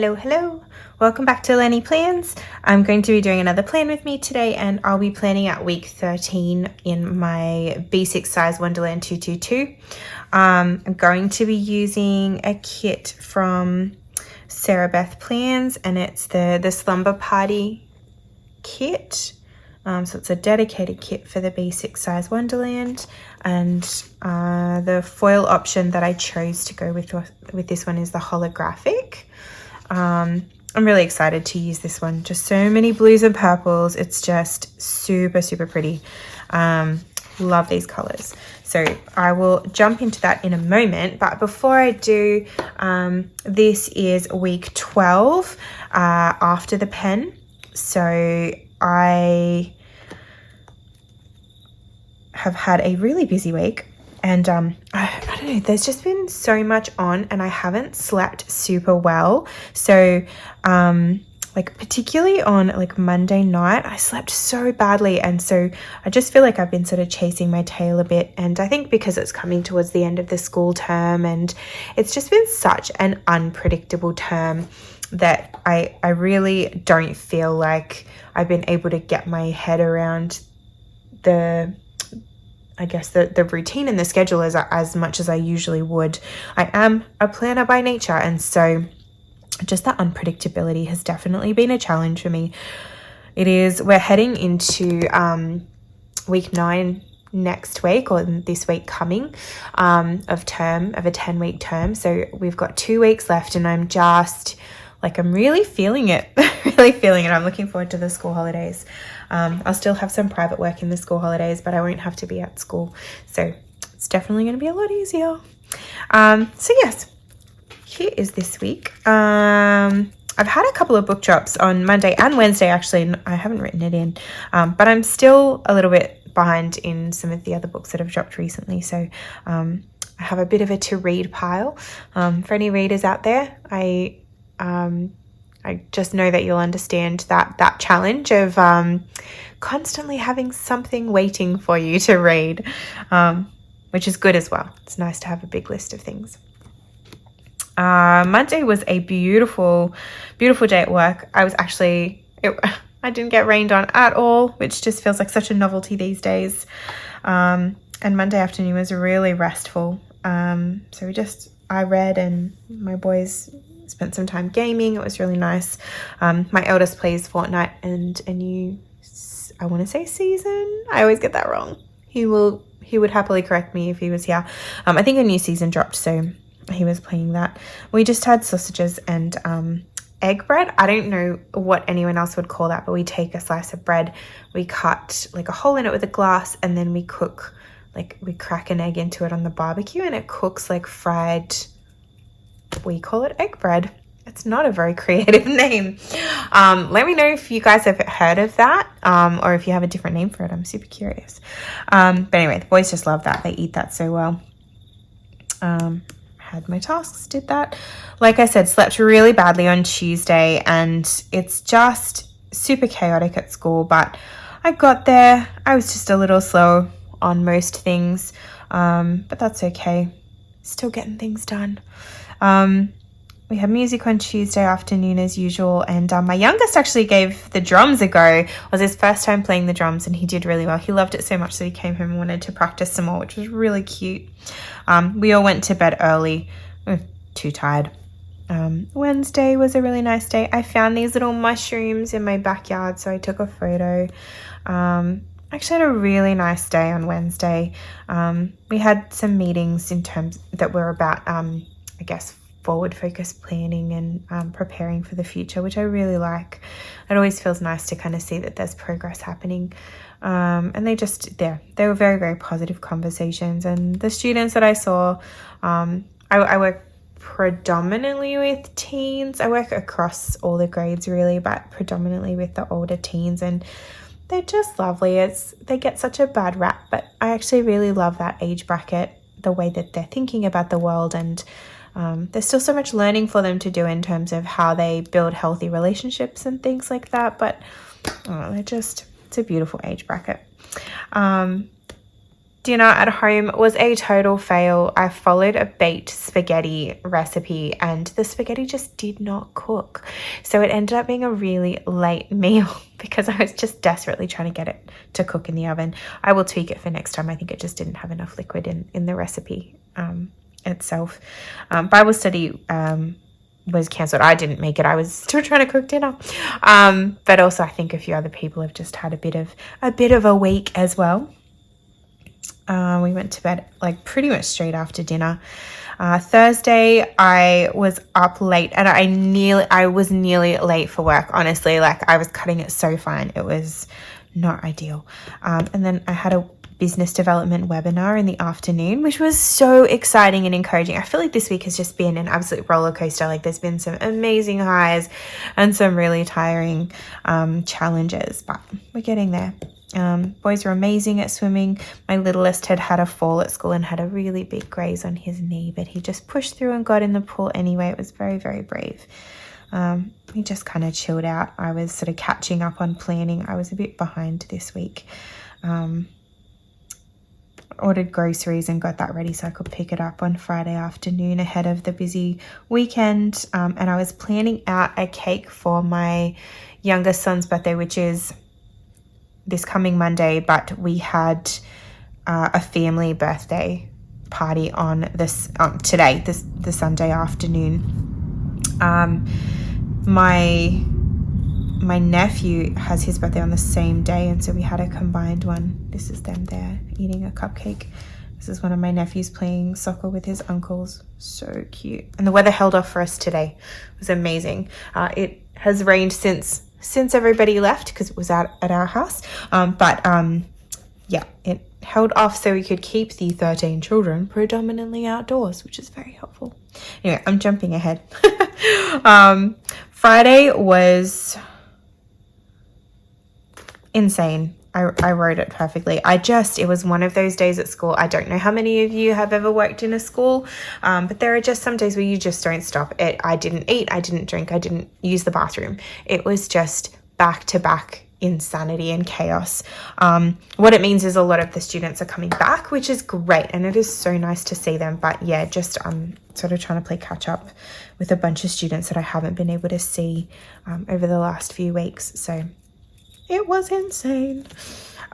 Hello, hello. Welcome back to Lenny Plans. I'm going to be doing another plan with me today, and I'll be planning out week 13 in my B6 size Wonderland222. I'm going to be using a kit from Beth Plans, and it's the Slumber Party kit. So it's a dedicated kit for the B6 size Wonderland, and the foil option that I chose to go with this one is the holographic. I'm really excited to use this one. Just so many blues and purples. It's just super, super pretty. Love these colors. So I will jump into that in a moment. But before I do, this is week 12 after the pen. So I have had a really busy week. And I don't know, there's just been so much on, and I haven't slept super well. So like particularly on like Monday night, I slept so badly, and so I just feel like I've been sort of chasing my tail a bit. And I think because it's coming towards the end of the school term, and it's just been such an unpredictable term that I really don't feel like I've been able to get my head around the routine and the schedule as much as I usually would. I am a planner by nature, and so just that unpredictability has definitely been a challenge for me. We're heading into week 9 next week, or this week coming, of a 10-week term. So we've got 2 weeks left, and I'm just like, I'm really feeling it. I'm looking forward to the school holidays. I'll still have some private work in the school holidays, but I won't have to be at school. So it's definitely going to be a lot easier. So yes, here is this week. I've had a couple of book drops on Monday and Wednesday, actually. I haven't written it in, but I'm still a little bit behind in some of the other books that have dropped recently. So I have a bit of a to-read pile. For any readers out there, I just know that you'll understand that challenge of constantly having something waiting for you to read, which is good as well. It's nice to have a big list of things. Monday was a beautiful, beautiful day at work. I didn't get rained on at all, which just feels like such a novelty these days. And Monday afternoon was really restful. So I read, and my boys spent some time gaming. It was really nice. My eldest plays Fortnite and a new, I want to say season. I always get that wrong. He would happily correct me if he was here. I think a new season dropped, so he was playing that. We just had sausages and egg bread. I don't know what anyone else would call that, but we take a slice of bread, we cut like a hole in it with a glass, and then we crack an egg into it on the barbecue, and it cooks like fried, we call it egg bread. It's not a very creative name. Let me know if you guys have heard of that, or if you have a different name for it. I'm super curious. But anyway, the boys just love that. They eat that so well. Had my tasks, did that. Like I said, slept really badly on Tuesday, and it's just super chaotic at school, but I got there. I was just a little slow on most things, but that's okay. Still getting things done. We had music on Tuesday afternoon as usual, and my youngest actually gave the drums a go. It was his first time playing the drums, and he did really well. He loved it so much that he came home and wanted to practice some more, which was really cute. We all went to bed early. We were too tired. Wednesday was a really nice day. I found these little mushrooms in my backyard, so I took a photo. Actually had a really nice day on Wednesday. We had some meetings in terms that were about, forward focused planning and preparing for the future, which I really like. It always feels nice to kind of see that there's progress happening. And they were very, very positive conversations. And the students that I saw, I work predominantly with teens. I work across all the grades really, but predominantly with the older teens, and they're just lovely. They get such a bad rap, but I actually really love that age bracket, the way that they're thinking about the world, and there's still so much learning for them to do in terms of how they build healthy relationships and things like that, but it's a beautiful age bracket. dinner at home was a total fail. I followed a baked spaghetti recipe and the spaghetti just did not cook. So it ended up being a really late meal because I was just desperately trying to get it to cook in the oven. I will tweak it for next time. I think it just didn't have enough liquid in the recipe itself. Bible study was cancelled. I didn't make it. I was still trying to cook dinner. But also I think a few other people have just had a bit of a week as well. We went to bed like pretty much straight after dinner. Thursday, I was up late and I was nearly late for work. Honestly, like I was cutting it so fine. It was not ideal. And then I had a business development webinar in the afternoon, which was so exciting and encouraging. I feel like this week has just been an absolute roller coaster. Like there's been some amazing highs and some really tiring challenges, but we're getting there. Boys were amazing at swimming. My littlest had a fall at school and had a really big graze on his knee, but he just pushed through and got in the pool anyway. It was very, very brave. He just kind of chilled out. I was sort of catching up on planning. I was a bit behind this week. Ordered groceries and got that ready so I could pick it up on Friday afternoon ahead of the busy weekend. And I was planning out a cake for my youngest son's birthday, which is this coming Monday, but we had a family birthday party on this today, the Sunday afternoon. My nephew has his birthday on the same day, and so we had a combined one. This is them there eating a cupcake. This is one of my nephews playing soccer with his uncles. So cute. And the weather held off for us today. It was amazing. It has rained since everybody left because it was out at our house. Yeah, it held off so we could keep the 13 children predominantly outdoors, which is very helpful. Anyway, I'm jumping ahead. Friday was insane. I wrote it perfectly. It was one of those days at school. I don't know how many of you have ever worked in a school, but there are just some days where you just don't stop. I didn't eat, I didn't drink, I didn't use the bathroom. It was just back-to-back insanity and chaos. What it means is a lot of the students are coming back, which is great, and it is so nice to see them. But yeah, just sort of trying to play catch up with a bunch of students that I haven't been able to see over the last few weeks. So it was insane.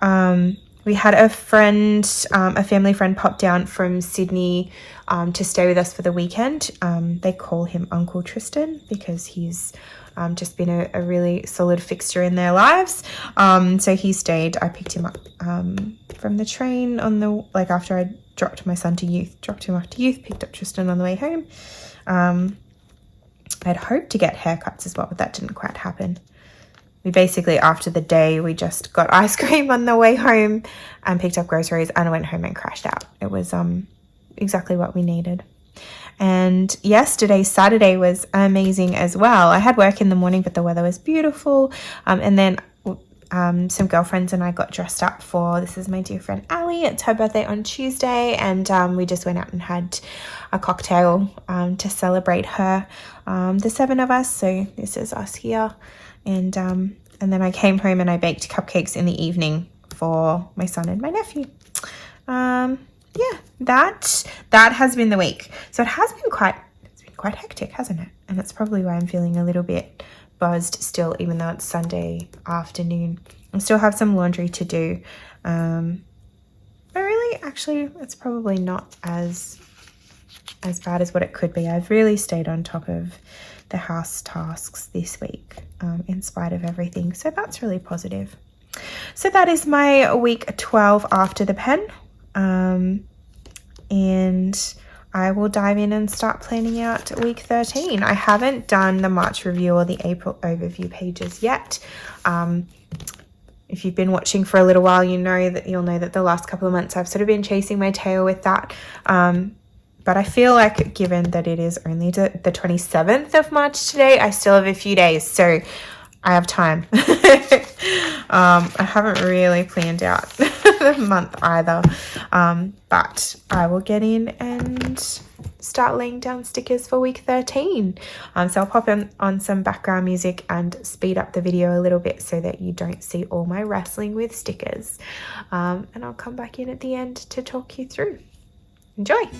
We had a family friend pop down from Sydney to stay with us for the weekend. They call him Uncle Tristan because he's just been a really solid fixture in their lives. So he stayed. I picked him up from the train after I dropped my son to youth, picked up Tristan on the way home. I'd hoped to get haircuts as well, but that didn't quite happen. We basically, after the day, we just got ice cream on the way home and picked up groceries and went home and crashed out. It was exactly what we needed. And yesterday, Saturday, was amazing as well. I had work in the morning, but the weather was beautiful. And then some girlfriends and I got dressed up this is my dear friend Ali. It's her birthday on Tuesday. And we just went out and had a cocktail to celebrate her. The 7 of us. So this is us here. And then I came home and I baked cupcakes in the evening for my son and my nephew. Yeah, that has been the week. So it's been quite hectic, hasn't it? And that's probably why I'm feeling a little bit buzzed still, even though it's Sunday afternoon. I still have some laundry to do. But really, actually, it's probably not as bad as what it could be. I've really stayed on top of the house tasks this week, in spite of everything. So that's really positive. So that is my week 12 after the pen. And I will dive in and start planning out week 13. I haven't done the March review or the April overview pages yet. If you've been watching for a little while, you'll know that the last couple of months I've sort of been chasing my tail with that. But I feel like, given that it is only the 27th of March today, I still have a few days, so I have time. I haven't really planned out the month either, but I will get in and start laying down stickers for week 13. So I'll pop on some background music and speed up the video a little bit so that you don't see all my wrestling with stickers. And I'll come back in at the end to talk you through. Enjoy!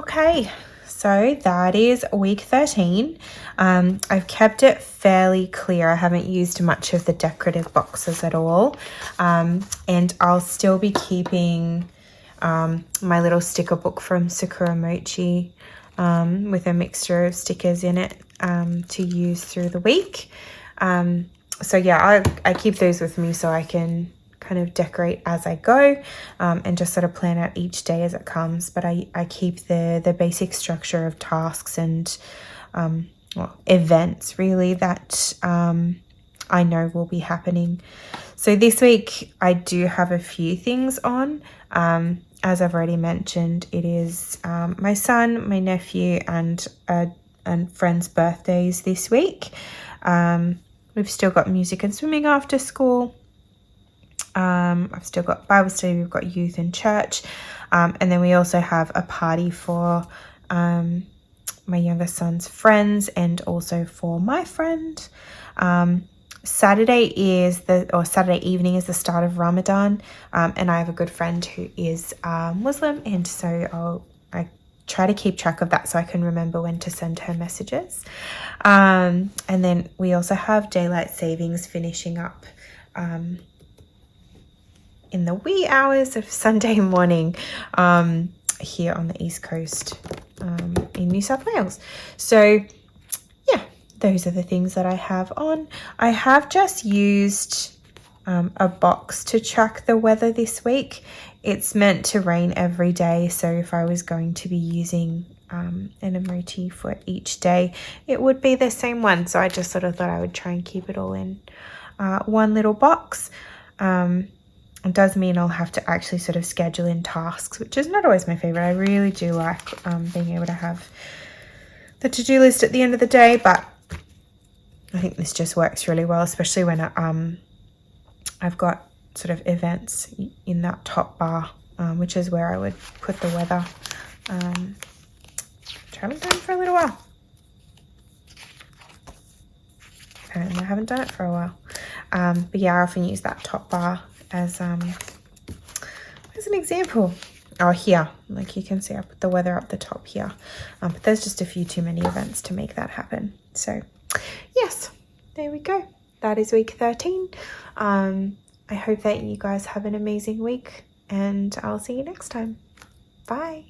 Okay, so that is week 13. I've kept it fairly clear. I haven't used much of the decorative boxes at all. And I'll still be keeping my little sticker book from Sakura Mochi with a mixture of stickers in it to use through the week. So yeah, I keep those with me so I can kind of decorate as I go and just sort of plan out each day as it comes. But I keep the basic structure of tasks and events really that I know will be happening. So this week I do have a few things on. As I've already mentioned, it is my son, my nephew, and friends' birthdays this week. We've still got music and swimming after school. I've still got Bible study, we've got youth and church. And then we also have a party for my younger son's friends and also for my friend. Saturday evening is the start of Ramadan. And I have a good friend who is Muslim, and so I try to keep track of that so I can remember when to send her messages. And then we also have daylight savings finishing up in the wee hours of Sunday morning here on the East Coast in New South Wales. So yeah, those are the things that I have on. I have just used a box to track the weather this week. It's meant to rain every day, so if I was going to be using an emoji for each day, it would be the same one. So I just sort of thought I would try and keep it all in one little box. It does mean I'll have to actually sort of schedule in tasks, which is not always my favorite. I really do like being able to have the to-do list at the end of the day, but I think this just works really well, especially when I've got sort of events in that top bar, which is where I would put the weather, which I haven't done for a little while. Apparently I haven't done it for a while. But yeah, I often use that top bar as an example. Oh, here, like you can see I put the weather up the top here. But there's just a few too many events to make that happen. So yes, there we go. That is week 13. I hope that you guys have an amazing week, and I'll see you next time. Bye.